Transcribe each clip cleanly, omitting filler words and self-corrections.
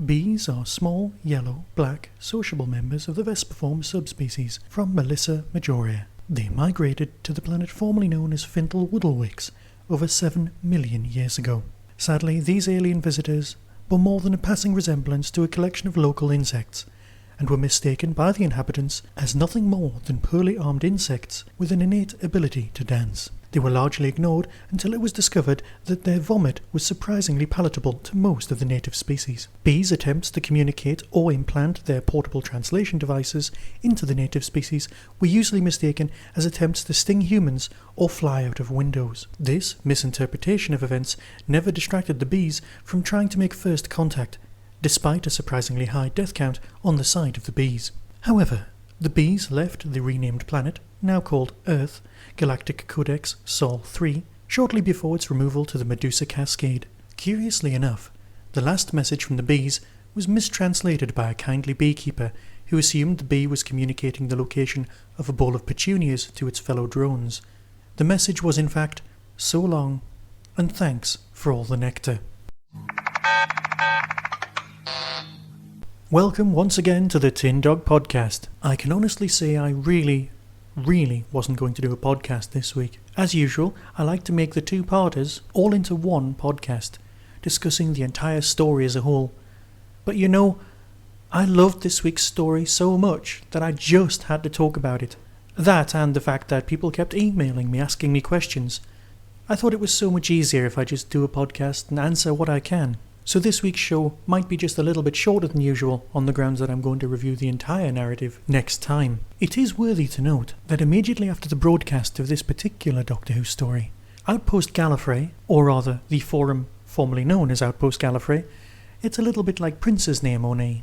Bees are small, yellow, black, sociable members of the vespiform subspecies from Medusa majoria. They migrated to the planet formerly known as Fintlewoodlewix over 7 million years ago. Sadly, these alien visitors bore more than a passing resemblance to a collection of local insects, and were mistaken by the inhabitants as nothing more than poorly armed insects with an innate ability to dance. They were largely ignored until it was discovered that their vomit was surprisingly palatable to most of the native species. Bees' attempts to communicate or implant their portable translation devices into the native species were usually mistaken as attempts to sting humans or fly out of windows. This misinterpretation of events never distracted the bees from trying to make first contact, despite a surprisingly high death count on the side of the bees. However, the bees left the renamed planet, now called Earth, Galactic Codex Sol 3, shortly before its removal to the Medusa Cascade. Curiously enough, the last message from the bees was mistranslated by a kindly beekeeper who assumed the bee was communicating the location of a bowl of petunias to its fellow drones. The message was in fact, "So long, and thanks for all the nectar." Welcome once again to the Tin Dog Podcast. I can honestly say I really wasn't going to do a podcast this week. As usual, I like to make the two-parters all into one podcast, discussing the entire story as a whole. But you know, I loved this week's story so much that I just had to talk about it. That and the fact that people kept emailing me asking me questions. I thought it was so much easier if I just do a podcast and answer what I can. So this week's show might be just a little bit shorter than usual on the grounds that I'm going to review the entire narrative next time. It is worthy to note that immediately after the broadcast of this particular Doctor Who story, Outpost Gallifrey, or rather the forum formerly known as Outpost Gallifrey, it's a little bit like Prince's name on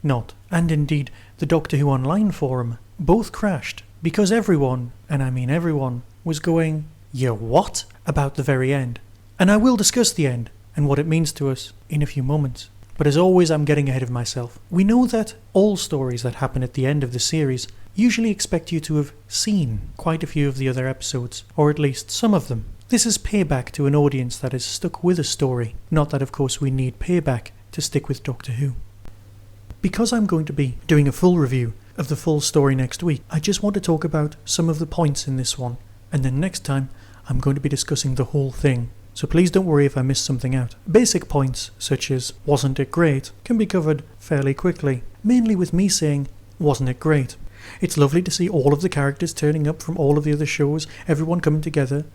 not, and indeed the Doctor Who Online forum, both crashed because everyone, and I mean everyone, was going, "Yeah, what?" about the very end. And I will discuss the end and what it means to us in a few moments. But as always, I'm getting ahead of myself. We know that all stories that happen at the end of the series usually expect you to have seen quite a few of the other episodes, or at least some of them. This is payback to an audience that is stuck with a story. Not that, of course, we need payback to stick with Doctor Who. Because I'm going to be doing a full review of the full story next week, I just want to talk about some of the points in this one, and then next time I'm going to be discussing the whole thing. So please don't worry if I miss something out. Basic points, such as "wasn't it great?" can be covered fairly quickly, mainly with me saying, "wasn't it great?" It's lovely to see all of the characters turning up from all of the other shows, everyone coming together,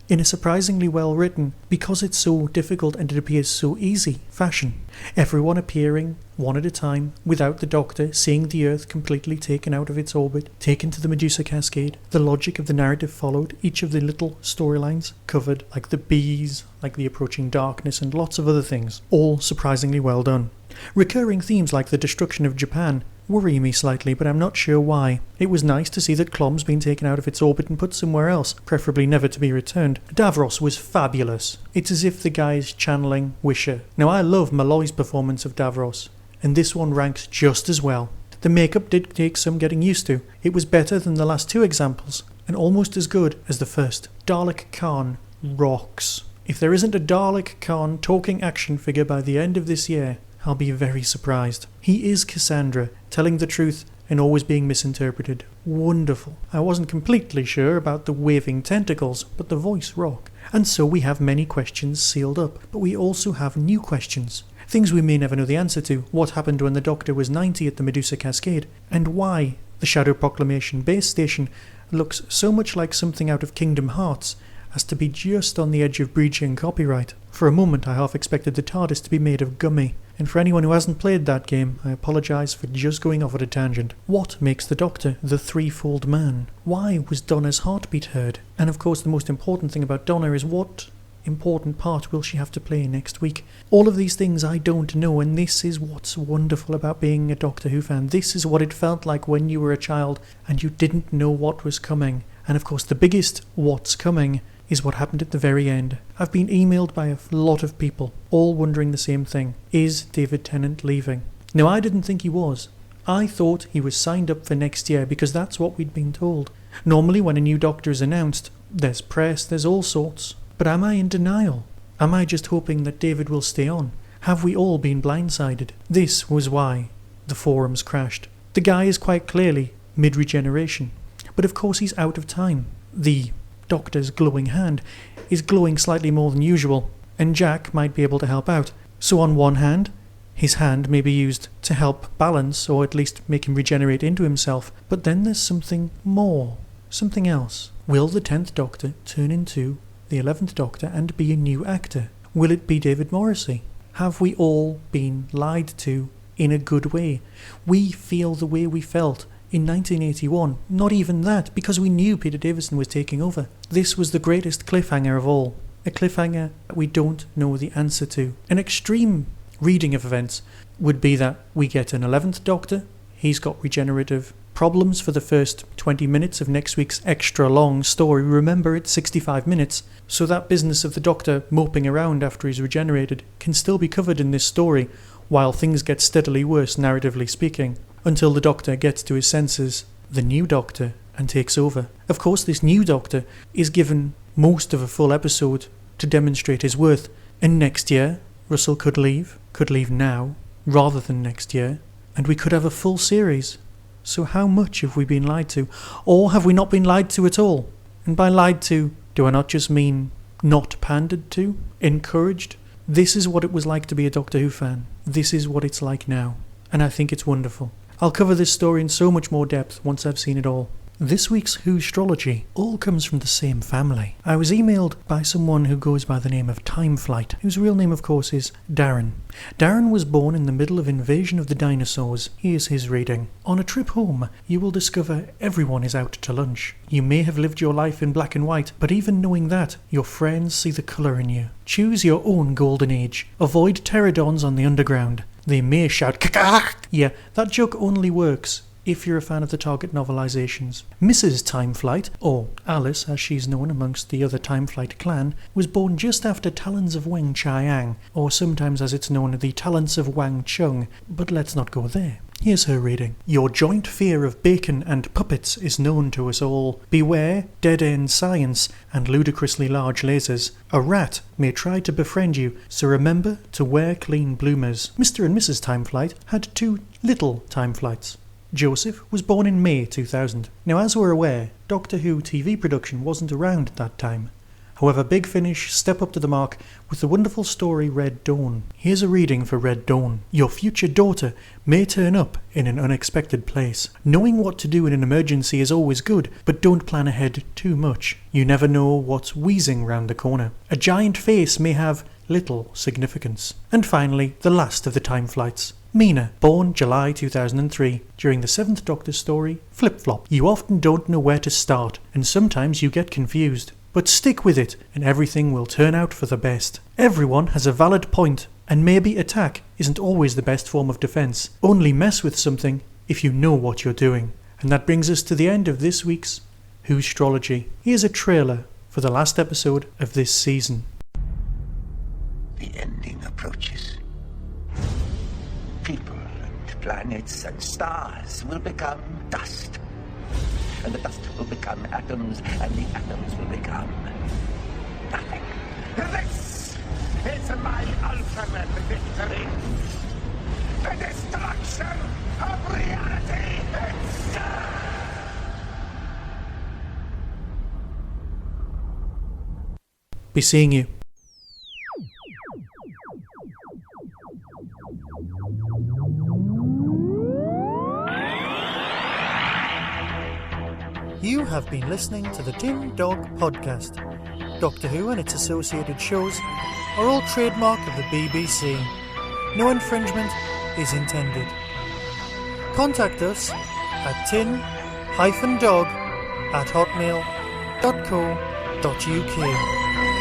in a surprisingly well written, because it's so difficult and it appears so easy, fashion. Everyone appearing one at a time, without the Doctor seeing the Earth completely taken out of its orbit, taken to the Medusa Cascade. The logic of the narrative followed, each of the little storylines covered, like the bees, like the approaching darkness, and lots of other things. All surprisingly well done. Recurring themes like the destruction of Japan worry me slightly, but I'm not sure why. It was nice to see that Clom's been taken out of its orbit and put somewhere else, preferably never to be returned. Davros was fabulous. It's as if the guy's channeling Wisher. Now, I love Malloy's performance of Davros, and this one ranks just as well. The makeup did take some getting used to. It was better than the last two examples, and almost as good as the first. Dalek Khan rocks. If there isn't a Dalek Khan talking action figure by the end of this year, I'll be very surprised. He is Cassandra, telling the truth and always being misinterpreted. Wonderful. I wasn't completely sure about the waving tentacles, but the voice rock. And so we have many questions sealed up, but we also have new questions. Things we may never know the answer to. What happened when the Doctor was 90 at the Medusa Cascade? And why the Shadow Proclamation base station looks so much like something out of Kingdom Hearts as to be just on the edge of breaching copyright. For a moment I half expected the TARDIS to be made of gummy, And for anyone who hasn't played that game, I apologise for just going off at a tangent. What makes the Doctor the threefold man? Why was Donna's heartbeat heard? And of course the most important thing about Donna is what important part will she have to play next week? All of these things I don't know, and this is what's wonderful about being a Doctor Who fan. This is what it felt like when you were a child and you didn't know what was coming. And of course the biggest what's coming is what happened at the very end. I've been emailed by a lot of people, all wondering the same thing. Is David Tennant leaving? Now, I didn't think he was. I thought he was signed up for next year because that's what we'd been told. Normally when a new Doctor is announced, there's press, there's all sorts. But am I in denial? Am I just hoping that David will stay on? Have we all been blindsided? This was why the forums crashed. The guy is quite clearly mid-regeneration. But of course he's out of time. The Doctor's glowing hand is glowing slightly more than usual, and Jack might be able to help out. So on one hand, his hand may be used to help balance or at least make him regenerate into himself. But then there's something more. Something else. Will the 10th Doctor turn into the 11th Doctor and be a new actor? Will it be David Morrissey? Have we all been lied to in a good way? We feel the way we felt in 1981. Not even that, because we knew Peter Davison was taking over. This was the greatest cliffhanger of all. A cliffhanger that we don't know the answer to. An extreme reading of events would be that we get an 11th Doctor. He's got regenerative problems for the first 20 minutes of next week's extra long story. Remember, it's 65 minutes, so that business of the Doctor moping around after he's regenerated can still be covered in this story, while things get steadily worse, narratively speaking, until the Doctor gets to his senses, the new Doctor, and takes over. Of course, this new Doctor is given most of a full episode to demonstrate his worth, and next year, Russell could leave now, rather than next year, and we could have a full series. So how much have we been lied to? Or have we not been lied to at all? And by lied to, do I not just mean not pandered to? Encouraged? This is what it was like to be a Doctor Who fan. This is what it's like now. And I think it's wonderful. I'll cover this story in so much more depth once I've seen it all. This week's Whostrology all comes from the same family. I was emailed by someone who goes by the name of Timeflight, whose real name of course is Darren. Darren was born in the middle of Invasion of the Dinosaurs. Here's his reading. On a trip home, you will discover everyone is out to lunch. You may have lived your life in black and white, but even knowing that, your friends see the colour in you. Choose your own golden age. Avoid pterodons on the underground. They may shout "Kakak!" Yeah, that joke only works if you're a fan of the Target novelizations. Mrs. Timeflight, or Alice as she's known amongst the other Timeflight clan, was born just after Talons of Weng Chiang, or sometimes as it's known, the Talents of Wang Chung, but let's not go there. Here's her reading. Your joint fear of bacon and puppets is known to us all. Beware dead-end science and ludicrously large lasers. A rat may try to befriend you, so remember to wear clean bloomers. Mr. and Mrs. Timeflight had two little Timeflights. Joseph was born in May 2000. Now, as we're aware, Doctor Who TV production wasn't around at that time. However, Big Finish step up to the mark with the wonderful story Red Dawn. Here's a reading for Red Dawn. Your future daughter may turn up in an unexpected place. Knowing what to do in an emergency is always good, but don't plan ahead too much. You never know what's wheezing round the corner. A giant face may have little significance. And finally, the last of the Timeflights. Mina, born July 2003, during the 7th Doctor's story, Flip Flop. You often don't know where to start, and sometimes you get confused. But stick with it, and everything will turn out for the best. Everyone has a valid point, and maybe attack isn't always the best form of defense. Only mess with something if you know what you're doing. And that brings us to the end of this week's Whostrology. Here's a trailer for the last episode of this season. The ending approaches. People and planets and stars will become dust. And the dust will become atoms, and the atoms will become nothing. This is my ultimate victory. The destruction of reality itself. Be seeing you. You have been listening to the Tin Dog Podcast. Doctor Who and its associated shows are all trademark of the BBC. No infringement is intended. Contact us at tin-dog@hotmail.co.uk.